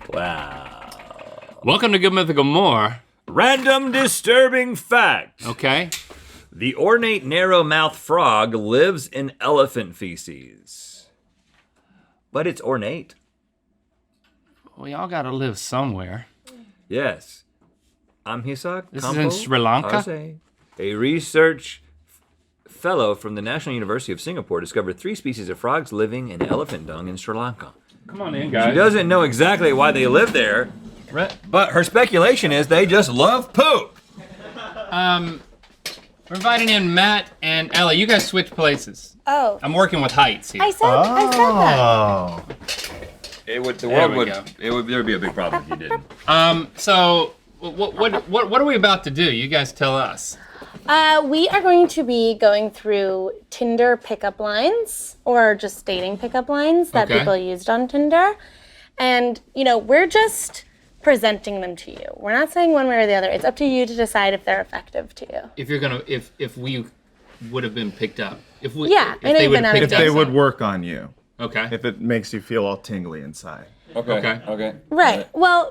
Wow. Welcome to Good Mythical More. Random disturbing fact. Okay. The ornate narrow-mouthed frog lives in elephant feces. But it's ornate. We all gotta live somewhere. Yes. Amhisak This is in Sri Lanka? Arze, a research fellow from the National University of Singapore discovered 3 species of frogs living in elephant dung in Sri Lanka. Come on in, guys. She doesn't know exactly why they live there, Rhett. but her speculation is they just love poop. We're inviting in Matt and Ellie. You guys switch places. Oh. I'm working with heights here. I said that. Oh. There'd be a big problem if you didn't. So what are we about to do? You guys tell us. We are going to be going through Tinder pickup lines or just dating pickup lines that Okay. people used on Tinder. And, we're just presenting them to you. We're not saying one way or the other. It's up to you to decide if they're effective to you. If you're gonna, if we would have been picked up, if I know they you've would been have on a picked date. us They up. would work on you. Okay. If it makes you feel all tingly inside. Okay. Right. Well,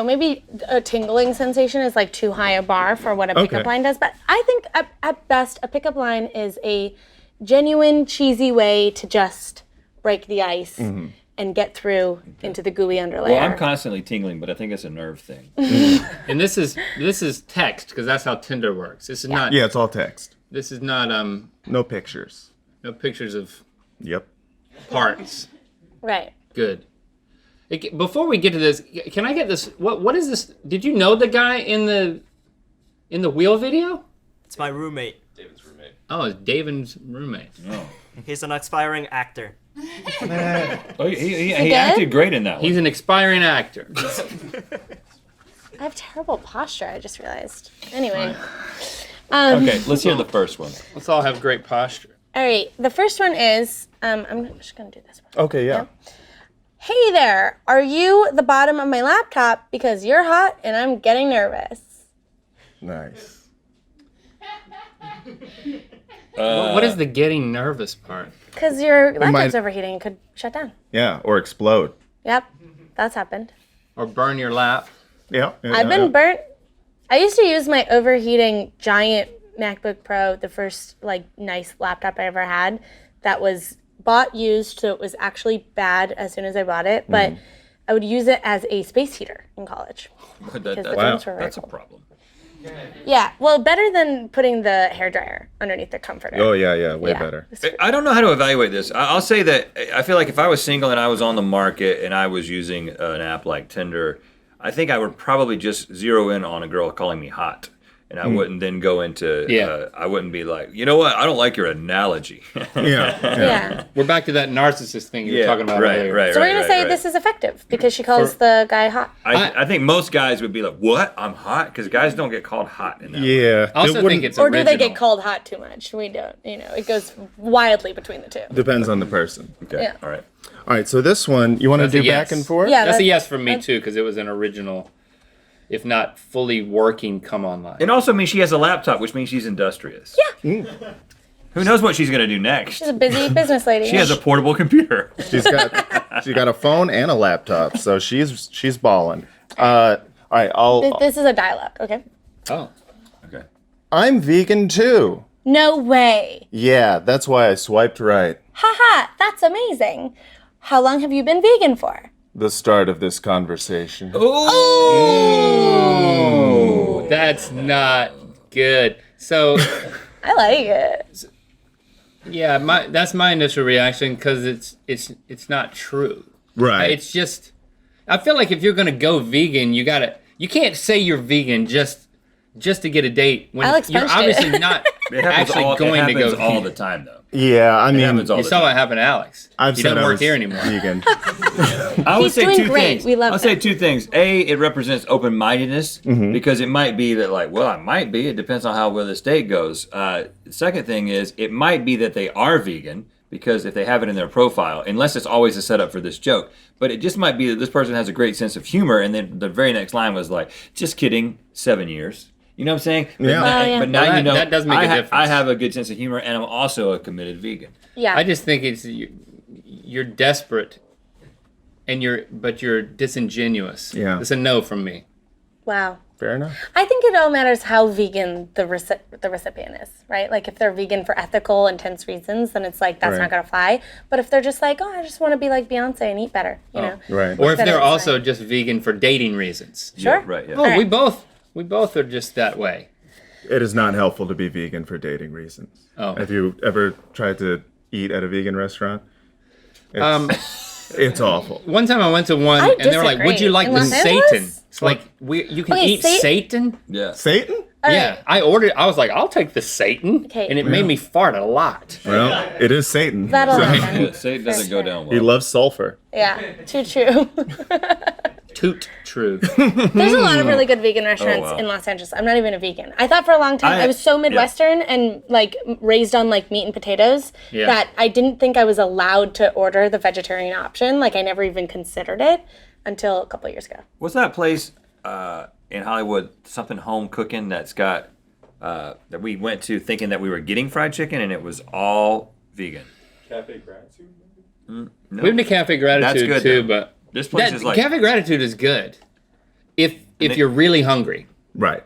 maybe a tingling sensation is like too high a bar for what a pickup Okay. line does. But I think at best, a pickup line is a genuine, cheesy way to just break the ice and get through into the gooey underlayer. Well, I'm constantly tingling, but I think it's a nerve thing. And this is text because that's how Tinder works. This is not. Yeah, it's all text. This is not No pictures. no pictures of Yep. parts. Right. Good. Before we get to this, can I get this? What is this? Did you know the guy in the wheel video? It's my roommate. Oh, it's David's roommate. Oh, He's an aspiring actor. he acted great in that one. He's an expiring actor. I have terrible posture, I just realized. Anyway. Okay, let's hear the first one. Let's all have great posture. All right. The first one is, I'm just going to do this one. Okay, yeah. Hey there, are you the bottom of my laptop because you're hot and I'm getting nervous? Nice. What is the getting nervous part? Because your laptop's might- overheating and could shut down. Yeah, or explode. Yep, that's happened. Or burn your lap? Yeah. I've been burnt. I used to use my overheating giant MacBook Pro, the first nice laptop I ever had, that was bought used, so it was actually bad as soon as I bought it, but I would use it as a space heater in college. Because the phones were very That's a cold. problem. Yeah, well, better than putting the hairdryer underneath the comforter. Oh, yeah, way better. I don't know how to evaluate this. I'll say that I feel like if I was single and I was on the market and I was using an app like Tinder, I think I would probably just zero in on a girl calling me hot. And I wouldn't then go into, I wouldn't be like, you know what, I don't like your analogy. Yeah. We're back to that narcissist thing you were talking about earlier. Right. So we're going to say this is effective because she calls the guy hot. I think most guys would be like, what? I'm hot? Because guys don't get called hot in that way. Yeah. I also think it's Or do they original. get called hot too much? We don't. It goes wildly between the two. Depends on the person. Okay, Yeah. all right. All right, so this one, you want to That's a do yes. back and forth? Yeah. That's a yes from me too, because it was an original, if not fully working, come online. It also means she has a laptop, which means she's industrious. Yeah. Who knows what she's going to do next? She's a busy business lady. She has a portable computer. She's got a phone and a laptop, so she's balling. All right, This is a dialogue, okay? Oh. Okay. I'm vegan too. No way. Yeah, that's why I swiped right. Haha, that's amazing. How long have you been vegan for? The start of this conversation. Oh, that's not good. So, I like it. yeah, that's my initial reaction because it's not true. Right. It's just, I feel like if you're gonna go vegan, you can't say you're vegan just to get a date when Alex you're punched obviously it. not It happens actually all, going it to go happens all vegan. the time, though. Yeah, I mean, happens all You the saw time. what happened to Alex. I've He said doesn't I work was here anymore. vegan. I would He's say doing two great. things. We love I'll say him. two things. A, it represents open-mindedness because it might be that I might be. It depends on how well this date goes. The second thing is it might be that they are vegan because if they have it in their profile, unless it's always a setup for this joke, but it just might be that this person has a great sense of humor and then the very next line was like, just kidding, 7 years. You know what I'm saying? Yeah. But now Well, you know that does make a difference. I have a good sense of humor and I'm also a committed vegan. Yeah. I just think you're desperate but you're disingenuous. Yeah. It's a no from me. Wow. Fair enough. I think it all matters how vegan the recipient is, right? Like if they're vegan for ethical, intense reasons, then it's like that's Right. not gonna fly. But if they're just like, oh, I just want to be like Beyonce and eat better, you know? Right. Or if Then they're it's also like- just vegan for dating reasons. Sure. Right. Yeah. Oh, Alright. we both are just that way. It is not helpful to be vegan for dating reasons. Oh. Have you ever tried to eat at a vegan restaurant? It's awful. One time I went to one, I and they were like, "Would you disagree. like In the Los Satan?" Angeles? It's like you can Okay, eat Satan. Yeah. Satan? Yeah, I ordered. I was like, "I'll take the Satan," Okay. and it made me fart a lot. Well, it is Satan. That'll So- happen. Yeah, say it doesn't go down He well. loves sulfur. Yeah, too true. Toot true. There's a lot of really good vegan restaurants wow. in Los Angeles. I'm not even a vegan. I thought for a long time I was so Midwestern and like raised on like meat and potatoes Yeah. that I didn't think I was allowed to order the vegetarian option. Like I never even considered it until a couple of years ago. What's that place in Hollywood? Something home cooking that's got that we went to thinking that we were getting fried chicken and it was all vegan. Cafe Gratitude? No, We've been to Cafe Gratitude good, too, though. but this place is like Cafe Gratitude is good. If you're really hungry. Right.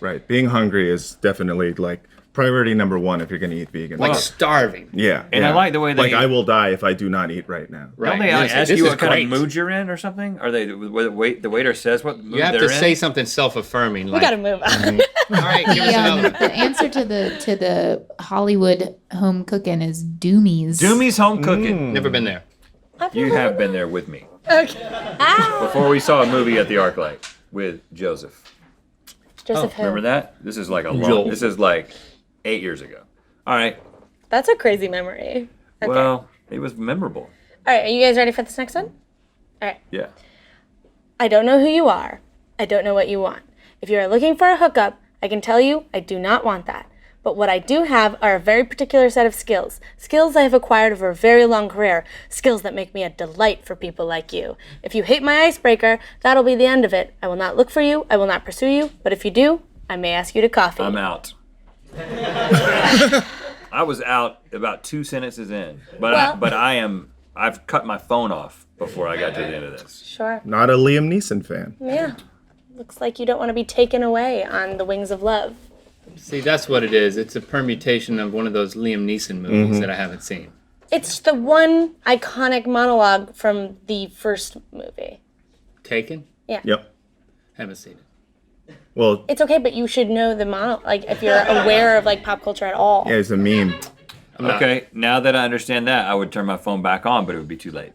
Right. Being hungry is definitely like priority number one if you're going to eat vegan. Like starving. yeah. And yeah. I like the way they- Like I will die if I do not eat right now. Right. Don't they It's like, ask this you is what kind great. of mood you're in or something? Are they the waiter says what mood You have they're to in? say something self-affirming. We Like, gotta move on. all right, give us another. The answer to the Hollywood home cooking is Doomie's. Doomie's Home Cooking. Never been there. You have been there with me Okay. Ah. before we saw a movie at the ArcLight with Joseph. Joseph who? Remember that? This is like Joel. This is like 8 years ago. All right. That's a crazy memory. Okay. Well, it was memorable. All right, are you guys ready for this next one? All right. Yeah. I don't know who you are. I don't know what you want. If you are looking for a hookup, I can tell you I do not want that. But what I do have are a very particular set of skills. Skills I have acquired over a very long career. Skills that make me a delight for people like you. If you hate my icebreaker, that'll be the end of it. I will not look for you. I will not pursue you. But if you do, I may ask you to coffee. I'm out. I was out about 2 sentences in, Well- but I've cut my phone off before I got to the end of this. Sure. Not a Liam Neeson fan. Yeah. Looks like you don't want to be taken away on the wings of love. See, that's what it is. It's a permutation of one of those Liam Neeson movies that I haven't seen. It's the one iconic monologue from the first movie. Taken? Yep. Haven't seen it. Well, It's okay, but you should know the like if you're aware of like pop culture at all. yeah, it's a meme. I'm not. Okay, now that I understand that, I would turn my phone back on, but it would be too late.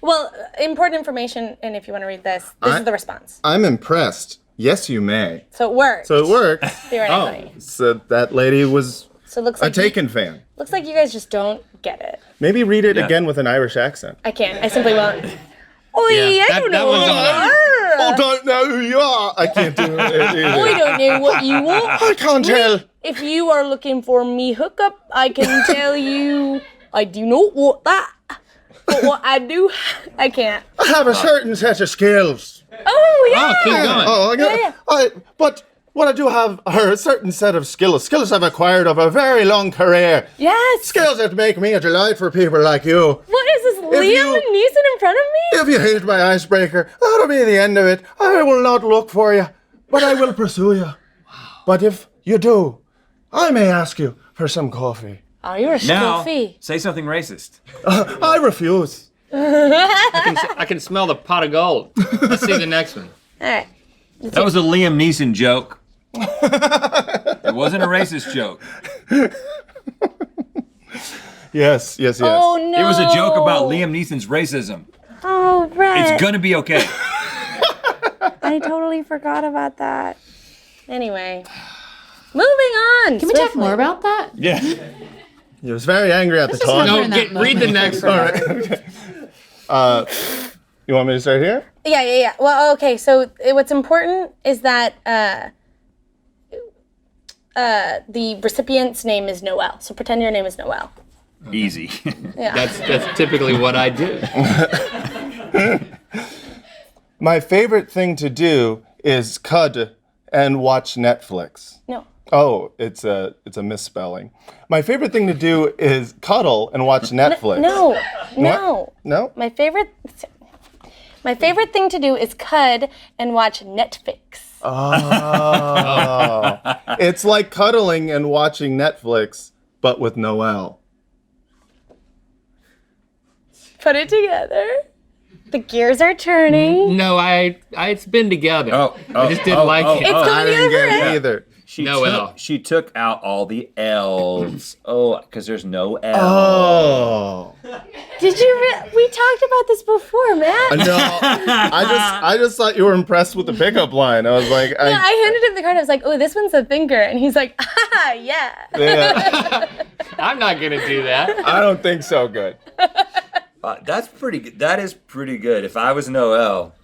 Well, important information, and if you want to read this is the response. I'm impressed. Yes, you may. So it worked. So it worked. theoretically. So that lady was So it looks a like Taken fan. looks like you guys just don't get it. Maybe read it Yeah. again with an Irish accent. I can't. I simply won't. Oh Yeah, I that- don't that know one's who you on. are. Don't know who you are. I can't do it either. I don't know what you want. I can't tell. If you are looking for me hookup, I can tell you I do not want that. But what I do, I can't. I have a certain set of skills. Oh yeah. Oh, keep going. Oh, I got, Yeah. but what I do have are a certain set of skills. Skills I've acquired over a very long career. Yes. Skills that make me a delight for people like you. What is this, Liam Neeson in front of me? If you hate my icebreaker, that'll be the end of it. I will not look for you, but I will pursue you. But if you do, I may ask you for some coffee. Oh, you're a Now, scruffy. say something racist. I refuse. I can smell the pot of gold. Let's see the next one. All right. That was a Liam Neeson joke. It wasn't a racist joke. Yes, yes, yes. Oh no. It was a joke about Liam Neeson's racism. Oh, Rhett. It's gonna be okay. I totally forgot about that. Anyway, moving on. Can we talk more about that? Yeah. He was very angry at the just time. have- No, in that read the moment. next one. You want me to start here? Yeah. Well, okay. So what's important is that the recipient's name is Noel. So pretend your name is Noel. Easy. Yeah. That's typically what I do. My favorite thing to do is cud and watch Netflix. No. Oh, it's a misspelling. My favorite thing to do is cuddle and watch Netflix. No. No. No? My favorite thing to do is cud and watch Netflix. Oh. It's like cuddling and watching Netflix, but with Noelle. Put it together. The gears are turning. No, it's been together. I just didn't like it. It's I coming didn't together. get it either. She took out all the L's. Oh, because there's no L. Oh. Did you? We talked about this before, Matt. No, I just thought you were impressed with the pickup line. I was like, I handed him the card. I was like, "Oh, this one's a thinker," and he's like, "Ah, yeah." yeah, I'm not gonna do that. I don't think so. Good. That's pretty good. That is pretty good. If I was Noel,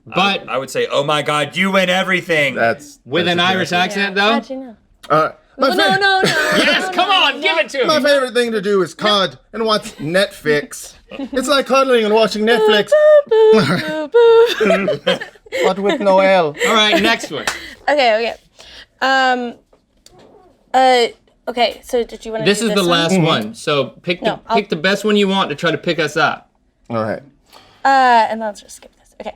But I would say, "Oh my God, you win everything." That's with an Irish accent, though. How'd you know? my No. Yes, come on, give it to My me. favorite thing to do is cod and watch Netflix. It's like cuddling and watching Netflix, Boo, boo, boo. but with Noelle. All right, next one. Okay. Okay. So did you want to? This is the last one. So pick I'll- the best one you want to try to pick us up. All right. And let's just skip this. Okay.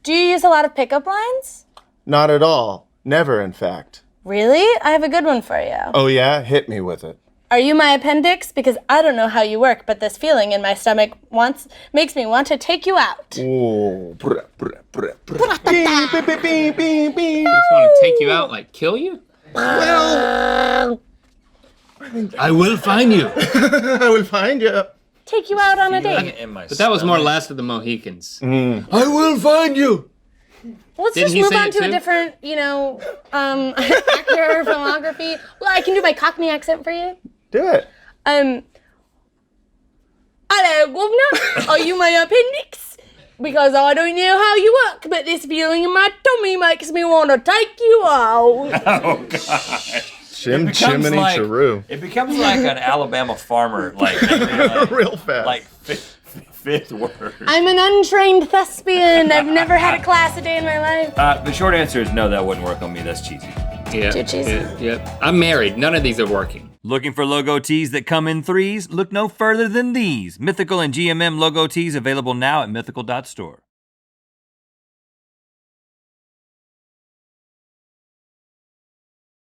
Do you use a lot of pickup lines? Not at all. Never, in fact. Really? I have a good one for you. Oh yeah, hit me with it. Are you my appendix? Because I don't know how you work, but this feeling in my stomach makes me want to take you out. Ooh. I just want to take you out, like kill you. Well, I will find you. I will find you. Take you out on a date. But that was more Last of the Mohicans. I will find you. Let's Didn't just he move say on it to a too? different, actor or filmography. Well, I can do my Cockney accent for you. Do it. Hello, governor. Are you my appendix? Because I don't know how you work, but this feeling in my tummy makes me want to take you out. Oh God. Chim becomes chimney like- charoo. It becomes like an Alabama farmer, Real fast. like fifth word. I'm an untrained thespian. I've never had a class a day in my life. The short answer is no, that wouldn't work on me. That's cheesy. Yeah. Too cheesy. Yeah. I'm married. None of these are working. Looking for logo tees that come in threes? Look no further than these. Mythical and GMM logo tees available now at mythical.store.